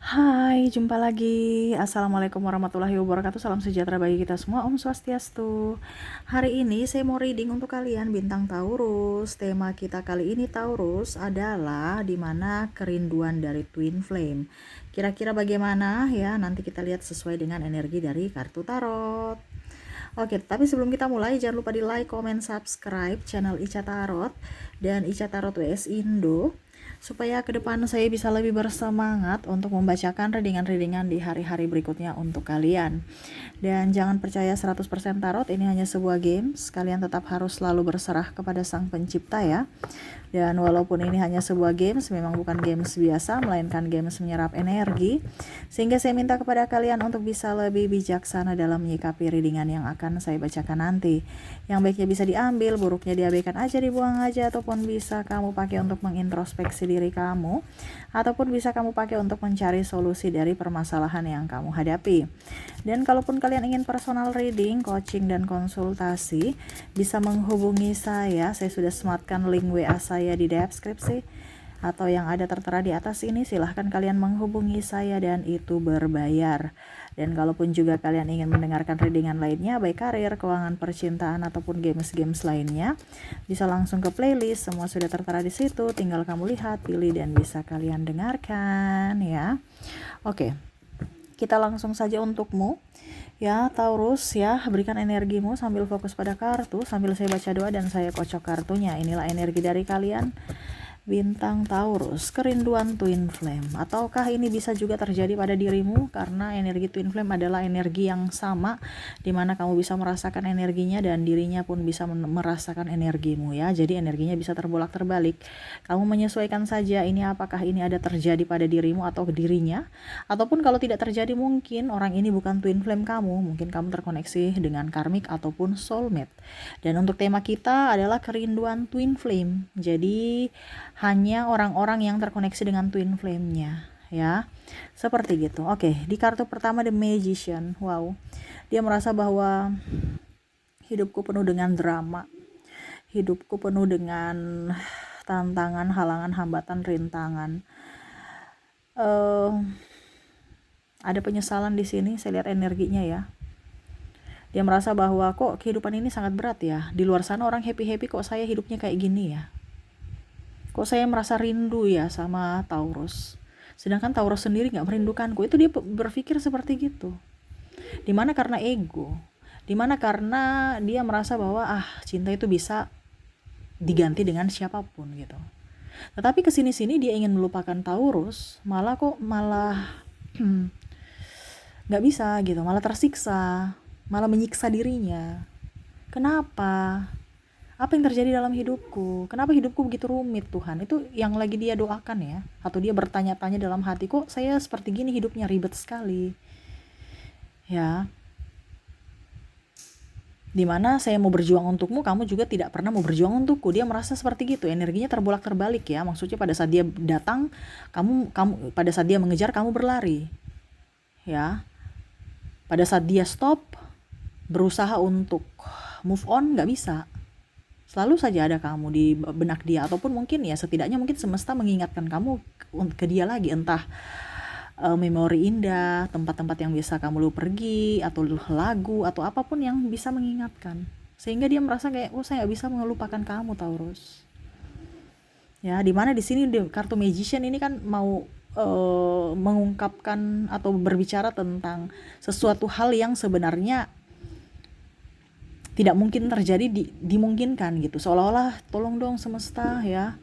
Hai, jumpa lagi. Assalamualaikum warahmatullahi wabarakatuh. Salam sejahtera bagi kita semua. Om Swastiastu. Hari ini saya mau reading untuk kalian bintang Taurus. Tema kita kali ini Taurus adalah dimana kerinduan dari Twin Flame. Kira-kira bagaimana ya? Nanti kita lihat sesuai dengan energi dari kartu tarot. Oke, tapi sebelum kita mulai jangan lupa di like, comment, subscribe channel Ica Tarot dan Ica Tarot WS Indo supaya ke depan saya bisa lebih bersemangat untuk membacakan readingan-readingan di hari-hari berikutnya untuk kalian. Dan jangan percaya 100% tarot, ini hanya sebuah games. Kalian tetap harus selalu berserah kepada Sang Pencipta ya. Dan walaupun ini hanya sebuah games, memang bukan games biasa, melainkan games menyerap energi. Sehingga saya minta kepada kalian untuk bisa lebih bijaksana dalam menyikapi readingan yang akan saya bacakan nanti. Yang baiknya bisa diambil, buruknya diabaikan aja, dibuang aja, ataupun bisa kamu pakai untuk mengintrospeksi diri kamu, ataupun bisa kamu pakai untuk mencari solusi dari permasalahan yang kamu hadapi. Dan kalaupun kalian ingin personal reading, coaching, dan konsultasi, bisa menghubungi saya sudah sematkan link WA saya di deskripsi atau yang ada tertera di atas ini. Silahkan kalian menghubungi saya dan itu berbayar. Dan kalaupun juga kalian ingin mendengarkan readingan lainnya, baik karir, keuangan, percintaan, ataupun games-games lainnya, bisa langsung ke playlist, semua sudah tertera di situ, tinggal kamu lihat, pilih, dan bisa kalian dengarkan ya. Oke, kita langsung saja untukmu ya Taurus ya, berikan energimu sambil fokus pada kartu, sambil saya baca doa dan saya kocok kartunya. Inilah energi dari kalian bintang Taurus, kerinduan Twin Flame. Ataukah ini bisa juga terjadi pada dirimu karena energi Twin Flame adalah energi yang sama, dimana kamu bisa merasakan energinya dan dirinya pun bisa merasakan energimu ya. Jadi energinya bisa terbolak terbalik. Kamu menyesuaikan saja ini, apakah ini ada terjadi pada dirimu atau dirinya, ataupun kalau tidak terjadi mungkin orang ini bukan Twin Flame kamu, mungkin kamu terkoneksi dengan karmik ataupun soulmate. Dan untuk tema kita adalah kerinduan Twin Flame. Jadi hanya orang-orang yang terkoneksi dengan twin flame-nya ya. Seperti gitu. Oke, di kartu pertama The Magician. Wow. Dia merasa bahwa hidupku penuh dengan drama. Hidupku penuh dengan tantangan, halangan, hambatan, rintangan. Ada penyesalan di sini, saya lihat energinya ya. Dia merasa bahwa kok kehidupan ini sangat berat ya. Di luar sana orang happy-happy, kok saya hidupnya kayak gini ya. Kok saya merasa rindu ya sama Taurus, sedangkan Taurus sendiri gak merindukanku. Itu dia berpikir seperti gitu. Dimana karena ego, dimana karena dia merasa bahwa cinta itu bisa diganti dengan siapapun gitu. Tetapi kesini-sini dia ingin melupakan Taurus, malah gak bisa gitu, malah tersiksa, malah menyiksa dirinya. Kenapa? Apa yang terjadi dalam hidupku? Kenapa hidupku begitu rumit, Tuhan? Itu yang lagi dia doakan ya. Atau dia bertanya-tanya dalam hati, kok saya seperti gini, hidupnya ribet sekali. Ya. Dimana saya mau berjuang untukmu, kamu juga tidak pernah mau berjuang untukku. Dia merasa seperti gitu, energinya terbolak terbalik ya. Maksudnya pada saat dia datang, kamu pada saat dia mengejar, kamu berlari. Ya. Pada saat dia stop, berusaha untuk move on, gak bisa. Selalu saja ada kamu di benak dia, ataupun mungkin ya setidaknya mungkin semesta mengingatkan kamu ke dia lagi, entah memori indah, tempat-tempat yang bisa kamu lu pergi, atau lagu, atau apapun yang bisa mengingatkan, sehingga dia merasa kayak saya nggak bisa melupakan kamu Taurus. Ya, dimana di sini kartu Magician ini kan mau mengungkapkan atau berbicara tentang sesuatu hal yang sebenarnya tidak mungkin terjadi, dimungkinkan gitu, seolah-olah tolong dong semesta ya,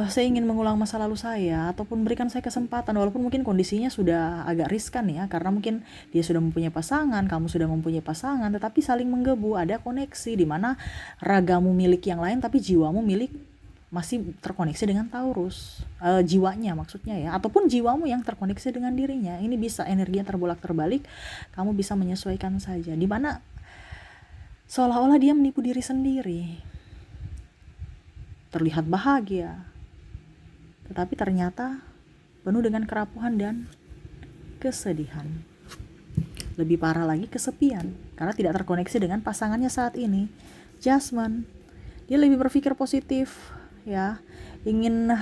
saya ingin mengulang masa lalu saya, ataupun berikan saya kesempatan, walaupun mungkin kondisinya sudah agak riskan ya, karena mungkin dia sudah mempunyai pasangan, kamu sudah mempunyai pasangan, tetapi saling menggebu, ada koneksi di mana ragamu milik yang lain tapi jiwamu milik masih terkoneksi dengan Taurus, jiwanya maksudnya ya, ataupun jiwamu yang terkoneksi dengan dirinya. Ini bisa energinya terbolak terbalik, kamu bisa menyesuaikan saja, di mana seolah-olah dia menipu diri sendiri, terlihat bahagia, tetapi ternyata penuh dengan kerapuhan dan kesedihan. Lebih parah lagi, kesepian, karena tidak terkoneksi dengan pasangannya saat ini. Jasmine, dia lebih berpikir positif ya, ingin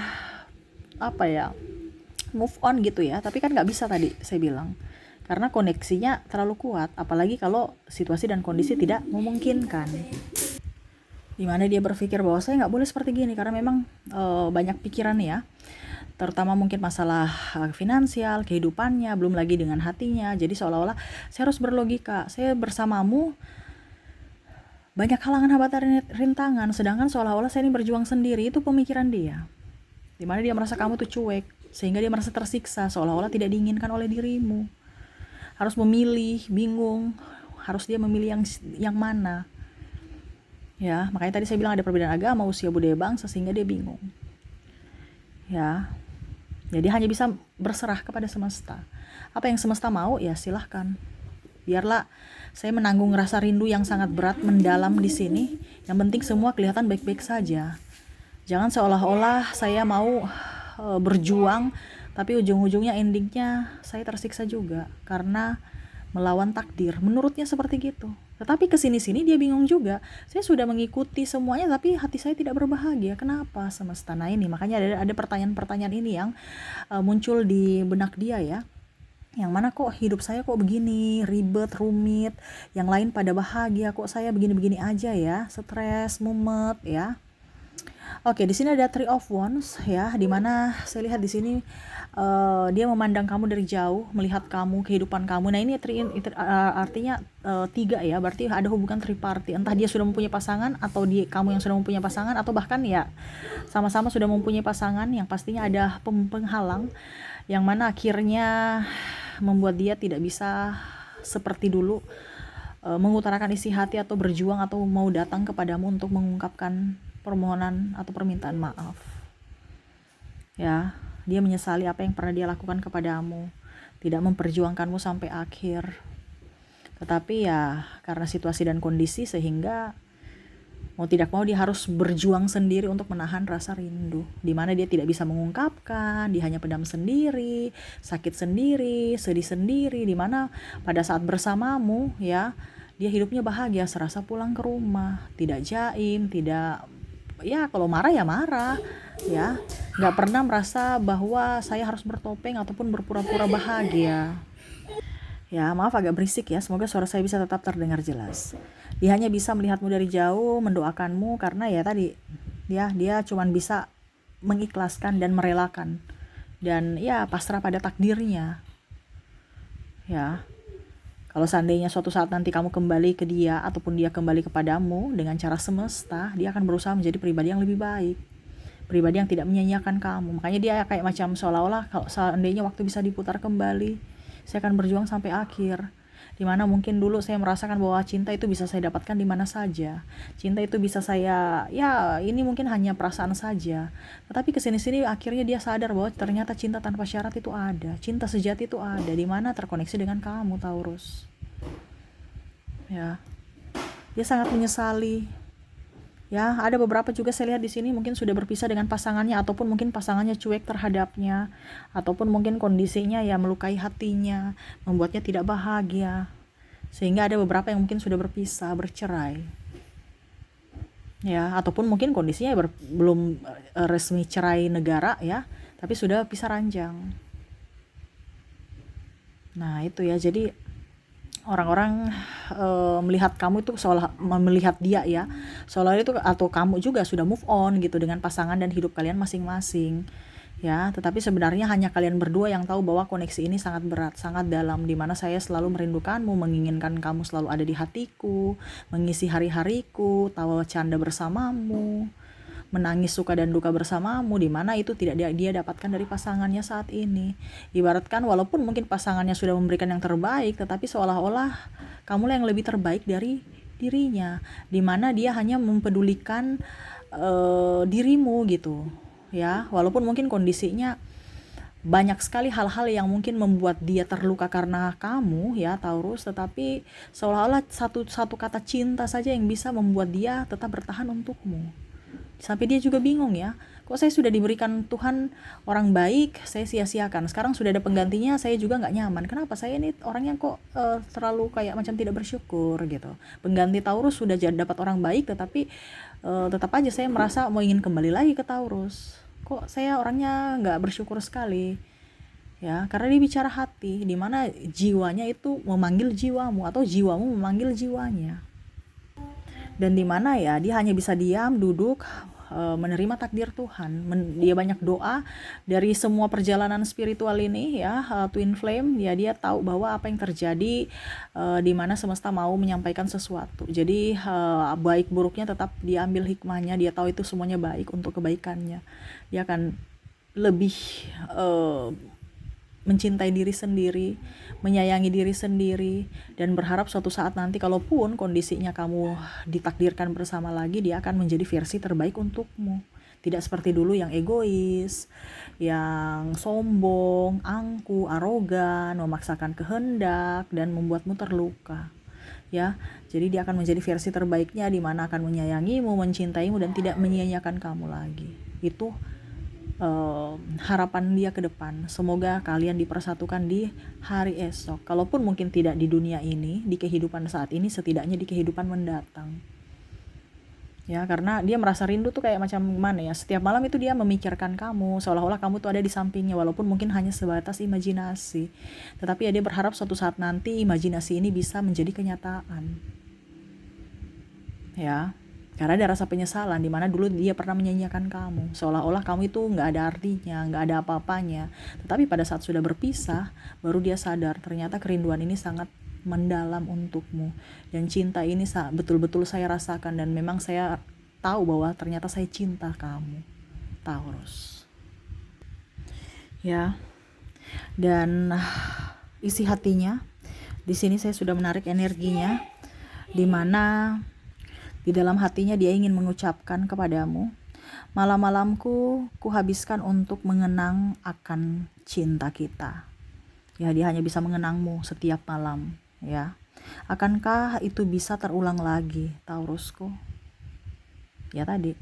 move on gitu ya, tapi kan nggak bisa tadi saya bilang, karena koneksinya terlalu kuat, apalagi kalau situasi dan kondisi tidak memungkinkan, dimana dia berpikir bahwa saya nggak boleh seperti gini karena memang banyak pikiran ya, terutama mungkin masalah finansial, kehidupannya, belum lagi dengan hatinya. Jadi seolah-olah saya harus berlogika, saya bersamamu banyak halangan hambatan rintangan, sedangkan seolah-olah saya ini berjuang sendiri. Itu pemikiran dia, dimana dia merasa kamu tuh cuek, sehingga dia merasa tersiksa, seolah-olah tidak diinginkan oleh dirimu, harus memilih, bingung, harus dia memilih yang mana ya. Makanya tadi saya bilang ada perbedaan agama, usia, budaya, bangsa, sehingga dia bingung ya. Jadi hanya bisa berserah kepada semesta. Apa yang semesta mau ya silahkan. Biarlah saya menanggung rasa rindu yang sangat berat mendalam di sini. Yang penting semua kelihatan baik-baik saja. Jangan seolah-olah saya mau berjuang, tapi ujung-ujungnya endingnya saya tersiksa juga karena melawan takdir. Menurutnya seperti gitu. Tetapi kesini-sini dia bingung juga. Saya sudah mengikuti semuanya, tapi hati saya tidak berbahagia. Kenapa semesta? Nah ini makanya ada pertanyaan-pertanyaan ini yang muncul di benak dia ya. Yang mana kok hidup saya kok begini, ribet, rumit, yang lain pada bahagia, kok saya begini-begini aja ya, stres, mumet ya. Oke, di sini ada Three of Wands ya, dimana saya lihat di sini dia memandang kamu dari jauh, melihat kamu, kehidupan kamu. Nah ini artinya tiga ya, berarti ada hubungan triparty. Entah dia sudah mempunyai pasangan, atau kamu yang sudah mempunyai pasangan, atau bahkan ya sama-sama sudah mempunyai pasangan. Yang pastinya ada penghalang, yang mana akhirnya membuat dia tidak bisa seperti dulu mengutarakan isi hati atau berjuang atau mau datang kepadamu untuk mengungkapkan permohonan atau permintaan maaf ya. Dia menyesali apa yang pernah dia lakukan kepadamu, tidak memperjuangkanmu sampai akhir. Tetapi ya karena situasi dan kondisi, sehingga mau tidak mau dia harus berjuang sendiri untuk menahan rasa rindu, dimana dia tidak bisa mengungkapkan, dia hanya pendam sendiri, sakit sendiri, sedih sendiri. Dimana pada saat bersamamu ya, dia hidupnya bahagia, serasa pulang ke rumah, tidak jaim, tidak ya, kalau marah ya marah ya, nggak pernah merasa bahwa saya harus bertopeng ataupun berpura-pura bahagia ya. Maaf agak berisik ya, semoga suara saya bisa tetap terdengar jelas. Dia hanya bisa melihatmu dari jauh, mendoakanmu, karena ya tadi dia cuman bisa mengikhlaskan dan merelakan, dan ya pasrah pada takdirnya ya. Kalau seandainya suatu saat nanti kamu kembali ke dia, ataupun dia kembali kepadamu dengan cara semesta, dia akan berusaha menjadi pribadi yang lebih baik, pribadi yang tidak menyia-nyiakan kamu. Makanya dia kayak macam seolah-olah kalau seandainya waktu bisa diputar kembali, saya akan berjuang sampai akhir. Dimana mungkin dulu saya merasakan bahwa cinta itu bisa saya dapatkan di mana saja, cinta itu bisa saya, ya ini mungkin hanya perasaan saja. Tetapi kesini-sini akhirnya dia sadar bahwa ternyata cinta tanpa syarat itu ada, cinta sejati itu ada, dimana terkoneksi dengan kamu, Taurus ya. Dia sangat menyesali ya. Ada beberapa juga saya lihat di sini mungkin sudah berpisah dengan pasangannya, ataupun mungkin pasangannya cuek terhadapnya, ataupun mungkin kondisinya ya melukai hatinya, membuatnya tidak bahagia, sehingga ada beberapa yang mungkin sudah berpisah, bercerai ya. Ataupun mungkin kondisinya belum resmi cerai negara ya, tapi sudah pisah ranjang. Nah itu ya, jadi orang-orang melihat kamu itu seolah melihat dia ya, seolah itu atau kamu juga sudah move on gitu dengan pasangan dan hidup kalian masing-masing ya. Tetapi sebenarnya hanya kalian berdua yang tahu bahwa koneksi ini sangat berat, sangat dalam, dimana saya selalu merindukanmu, menginginkan kamu selalu ada di hatiku, mengisi hari-hariku, tawa canda bersamamu, menangis suka dan duka bersamamu, dimana itu tidak dia dapatkan dari pasangannya saat ini. Ibaratkan walaupun mungkin pasangannya sudah memberikan yang terbaik, tetapi seolah-olah kamulah yang lebih terbaik dari dirinya, dimana dia hanya mempedulikan dirimu gitu ya. Walaupun mungkin kondisinya banyak sekali hal-hal yang mungkin membuat dia terluka karena kamu ya Taurus, tetapi seolah-olah satu kata cinta saja yang bisa membuat dia tetap bertahan untukmu. Sampai dia juga bingung ya, kok saya sudah diberikan Tuhan orang baik, saya sia-siakan, sekarang sudah ada penggantinya, saya juga gak nyaman, kenapa saya ini orangnya kok terlalu kayak macam tidak bersyukur gitu. Pengganti Taurus sudah dapat orang baik, tetapi tetap aja saya merasa mau ingin kembali lagi ke Taurus, kok saya orangnya gak bersyukur sekali ya, karena dia bicara hati, di mana jiwanya itu memanggil jiwamu atau jiwamu memanggil jiwanya. Dan di mana ya dia hanya bisa diam, duduk, menerima takdir Tuhan. Dia banyak doa dari semua perjalanan spiritual ini ya, twin flame ya, dia tahu bahwa apa yang terjadi, di mana semesta mau menyampaikan sesuatu. Jadi baik buruknya tetap diambil hikmahnya, dia tahu itu semuanya baik untuk kebaikannya. Dia akan lebih mencintai diri sendiri, menyayangi diri sendiri, dan berharap suatu saat nanti kalaupun kondisinya kamu ditakdirkan bersama lagi, dia akan menjadi versi terbaik untukmu. Tidak seperti dulu yang egois, yang sombong, angkuh, arogan, memaksakan kehendak, dan membuatmu terluka. Ya, jadi dia akan menjadi versi terbaiknya, di mana akan menyayangimu, mencintaimu, dan tidak menyia-nyiakan kamu lagi. Itu harapan dia ke depan. Semoga kalian dipersatukan di hari esok. Kalaupun mungkin tidak di dunia ini, di kehidupan saat ini, setidaknya di kehidupan mendatang. Ya, karena dia merasa rindu tuh kayak macam gimana ya, setiap malam itu dia memikirkan kamu, seolah-olah kamu tuh ada di sampingnya, walaupun mungkin hanya sebatas imajinasi. Tetapi ya dia berharap suatu saat nanti imajinasi ini bisa menjadi kenyataan. Ya, karena ada rasa penyesalan di mana dulu dia pernah menyanyiakan kamu, seolah-olah kamu itu nggak ada artinya, nggak ada apa-apanya. Tetapi pada saat sudah berpisah, baru dia sadar ternyata kerinduan ini sangat mendalam untukmu, dan cinta ini betul-betul saya rasakan, dan memang saya tahu bahwa ternyata saya cinta kamu, Taurus. Ya, dan isi hatinya di sini saya sudah menarik energinya, di mana di dalam hatinya dia ingin mengucapkan kepadamu, malam-malamku kuhabiskan untuk mengenang akan cinta kita. Ya, dia hanya bisa mengenangmu setiap malam, ya. Akankah itu bisa terulang lagi, Taurusku? Ya tadi,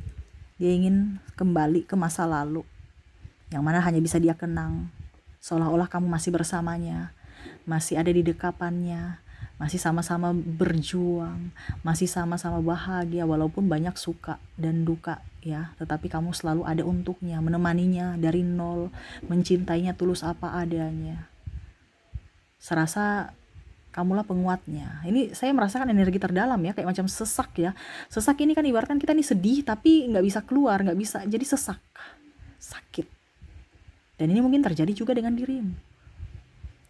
dia ingin kembali ke masa lalu, yang mana hanya bisa dia kenang, seolah-olah kamu masih bersamanya, masih ada di dekapannya, masih sama-sama berjuang, masih sama-sama bahagia, walaupun banyak suka dan duka ya, tetapi kamu selalu ada untuknya, menemaninya dari nol, mencintainya tulus apa adanya. Serasa kamulah penguatnya. Ini saya merasakan energi terdalam ya, kayak macam sesak ya. Sesak ini kan ibaratkan kita nih sedih tapi nggak bisa keluar, nggak bisa, jadi sesak, sakit. Dan ini mungkin terjadi juga dengan dirimu,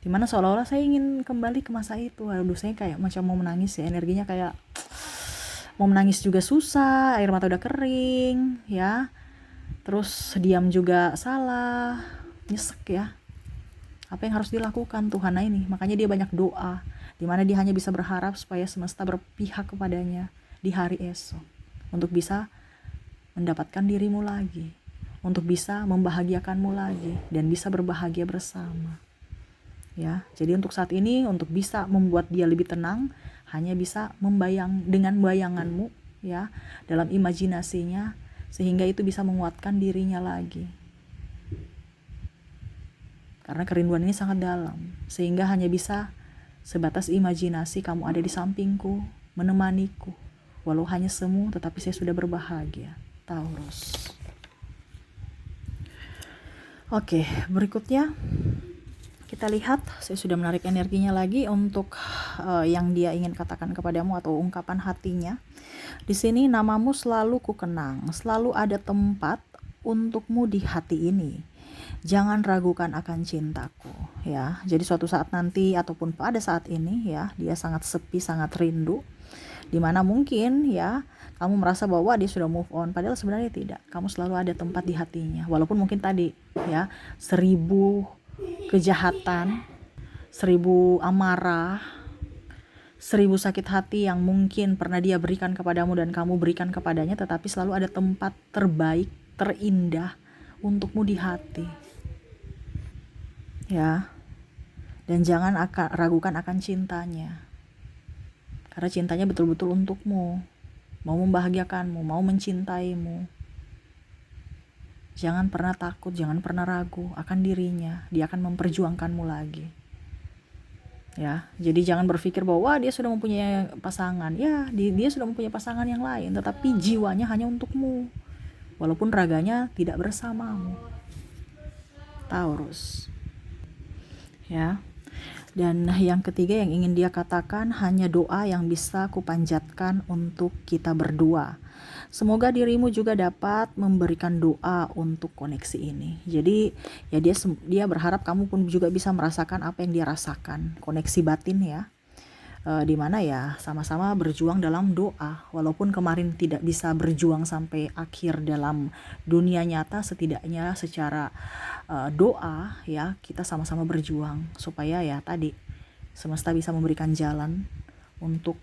dimana seolah-olah saya ingin kembali ke masa itu. Aduh, saya kayak macam mau menangis ya, energinya kayak mau menangis juga susah, air mata udah kering ya, terus diam juga salah, nyesek ya. Apa yang harus dilakukan Tuhana ini? Makanya dia banyak doa, dimana dia hanya bisa berharap supaya semesta berpihak kepadanya di hari esok, untuk bisa mendapatkan dirimu lagi, untuk bisa membahagiakanmu lagi, dan bisa berbahagia bersama. Ya, jadi untuk saat ini, untuk bisa membuat dia lebih tenang, hanya bisa membayang dengan bayanganmu ya, dalam imajinasinya, sehingga itu bisa menguatkan dirinya lagi. Karena kerinduan ini sangat dalam, sehingga hanya bisa sebatas imajinasi kamu ada di sampingku, menemaniku, walau hanya semu, tetapi saya sudah berbahagia, Taurus. Oke, berikutnya kita lihat, saya sudah menarik energinya lagi untuk yang dia ingin katakan kepadamu atau ungkapan hatinya. Di sini, namamu selalu kukenang, selalu ada tempat untukmu di hati ini. Jangan ragukan akan cintaku, ya. Jadi suatu saat nanti ataupun pada saat ini ya, dia sangat sepi, sangat rindu. Dimana mungkin ya kamu merasa bahwa dia sudah move on, padahal sebenarnya tidak. Kamu selalu ada tempat di hatinya, walaupun mungkin tadi ya 1000 kejahatan, 1000 amarah, 1000 sakit hati yang mungkin pernah dia berikan kepadamu dan kamu berikan kepadanya, tetapi selalu ada tempat terbaik, terindah untukmu di hati. Ya. Dan jangan ragukan akan cintanya. Karena cintanya betul-betul untukmu, mau membahagiakanmu, mau mencintaimu. Jangan pernah takut, jangan pernah ragu akan dirinya. Dia akan memperjuangkanmu lagi. Ya, jadi jangan berpikir bahwa dia sudah mempunyai pasangan. Ya, dia sudah mempunyai pasangan yang lain, tetapi jiwanya hanya untukmu, walaupun raganya tidak bersamamu, Taurus. ya. Dan yang ketiga yang ingin dia katakan, hanya doa yang bisa kupanjatkan untuk kita berdua. Semoga dirimu juga dapat memberikan doa untuk koneksi ini. Jadi ya dia berharap kamu pun juga bisa merasakan apa yang dia rasakan, koneksi batin ya. Di mana ya sama-sama berjuang dalam doa, walaupun kemarin tidak bisa berjuang sampai akhir dalam dunia nyata, setidaknya secara doa ya kita sama-sama berjuang supaya ya tadi semesta bisa memberikan jalan untuk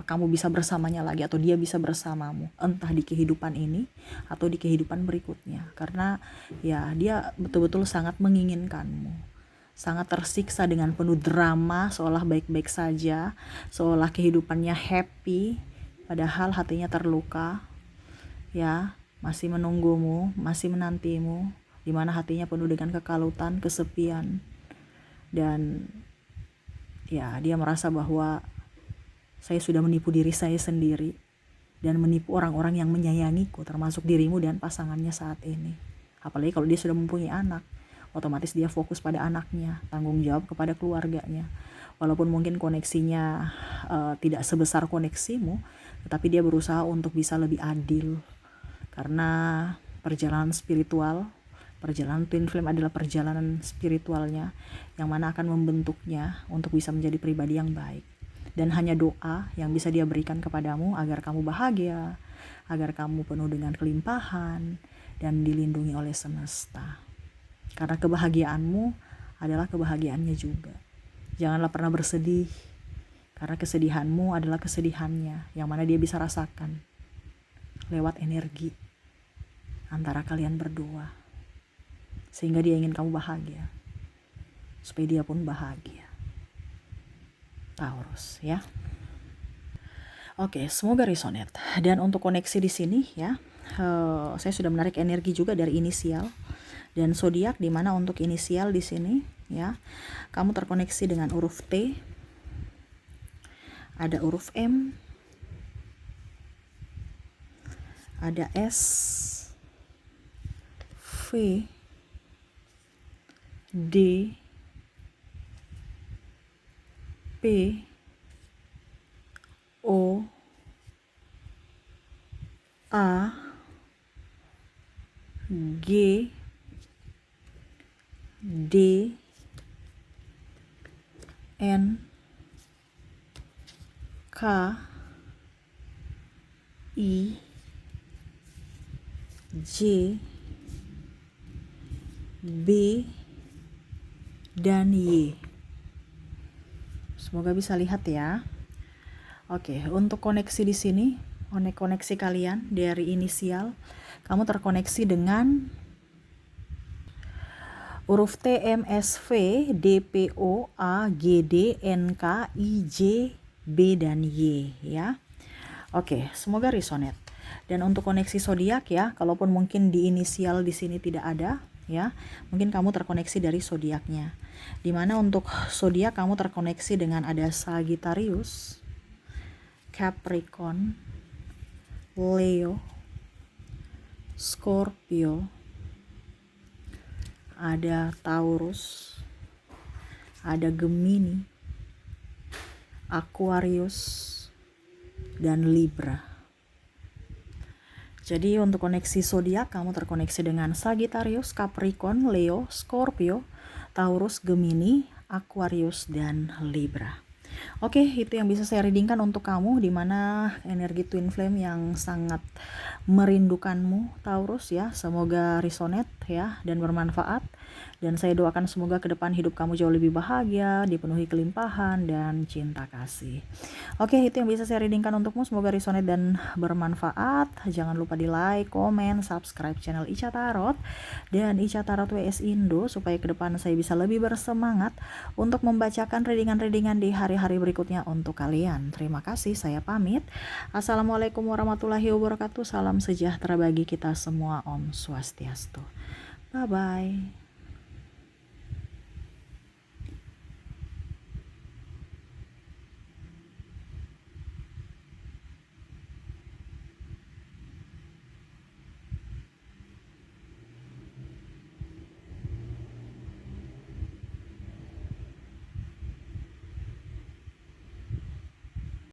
kamu bisa bersamanya lagi atau dia bisa bersamamu, entah di kehidupan ini atau di kehidupan berikutnya, karena ya dia betul-betul sangat menginginkanmu, sangat tersiksa dengan penuh drama, seolah baik-baik saja, seolah kehidupannya happy, padahal hatinya terluka, ya, masih menunggumu, masih menantimu, di mana hatinya penuh dengan kekalutan, kesepian, dan ya dia merasa bahwa saya sudah menipu diri saya sendiri dan menipu orang-orang yang menyayangiku, termasuk dirimu dan pasangannya saat ini. Apalagi kalau dia sudah mempunyai anak, otomatis dia fokus pada anaknya, tanggung jawab kepada keluarganya. Walaupun mungkin koneksinya tidak sebesar koneksimu, tetapi dia berusaha untuk bisa lebih adil. Karena perjalanan spiritual, perjalanan twin flame adalah perjalanan spiritualnya yang mana akan membentuknya untuk bisa menjadi pribadi yang baik. Dan hanya doa yang bisa dia berikan kepadamu agar kamu bahagia, agar kamu penuh dengan kelimpahan dan dilindungi oleh semesta. Karena kebahagiaanmu adalah kebahagiaannya juga. Janganlah pernah bersedih, karena kesedihanmu adalah kesedihannya, yang mana dia bisa rasakan lewat energi antara kalian berdua. Sehingga dia ingin kamu bahagia, supaya dia pun bahagia. Taurus ya. Oke, semoga resonate. Dan untuk koneksi di sini ya, saya sudah menarik energi juga dari inisial dan zodiak, di mana untuk inisial di sini ya, kamu terkoneksi dengan huruf T, ada huruf M, ada S, V, D, P, O, A, G, D, N, K, I, J, B, dan Y. Semoga bisa lihat ya. Oke, untuk koneksi di sini, koneksi kalian dari inisial, kamu terkoneksi dengan huruf T, M, S, V, D, P, O, A, G, D, N, K, I, J, B, dan Y ya. Oke, semoga resonate. Dan untuk koneksi zodiak ya, kalaupun mungkin di inisial di sini tidak ada ya, mungkin kamu terkoneksi dari zodiaknya. Dimana untuk zodiak kamu terkoneksi dengan ada Sagittarius, Capricorn, Leo, Scorpio, ada Taurus, ada Gemini, Aquarius, dan Libra. Jadi untuk koneksi zodiak kamu terkoneksi dengan Sagittarius, Capricorn, Leo, Scorpio, Taurus, Gemini, Aquarius, dan Libra. Oke, itu yang bisa saya readingkan untuk kamu, di mana energi twin flame yang sangat merindukanmu Taurus ya. Semoga resonate ya dan bermanfaat. Dan saya doakan semoga ke depan hidup kamu jauh lebih bahagia, dipenuhi kelimpahan dan cinta kasih. Oke, itu yang bisa saya readingkan untukmu. Semoga resonate dan bermanfaat. Jangan lupa di like, komen, subscribe channel Ica Tarot dan Ica Tarot WS Indo, supaya ke depan saya bisa lebih bersemangat untuk membacakan readingan-readingan di hari-hari berikutnya untuk kalian. Terima kasih, saya pamit. Assalamualaikum warahmatullahi wabarakatuh. Salam sejahtera bagi kita semua. Om Swastiastu. Bye-bye.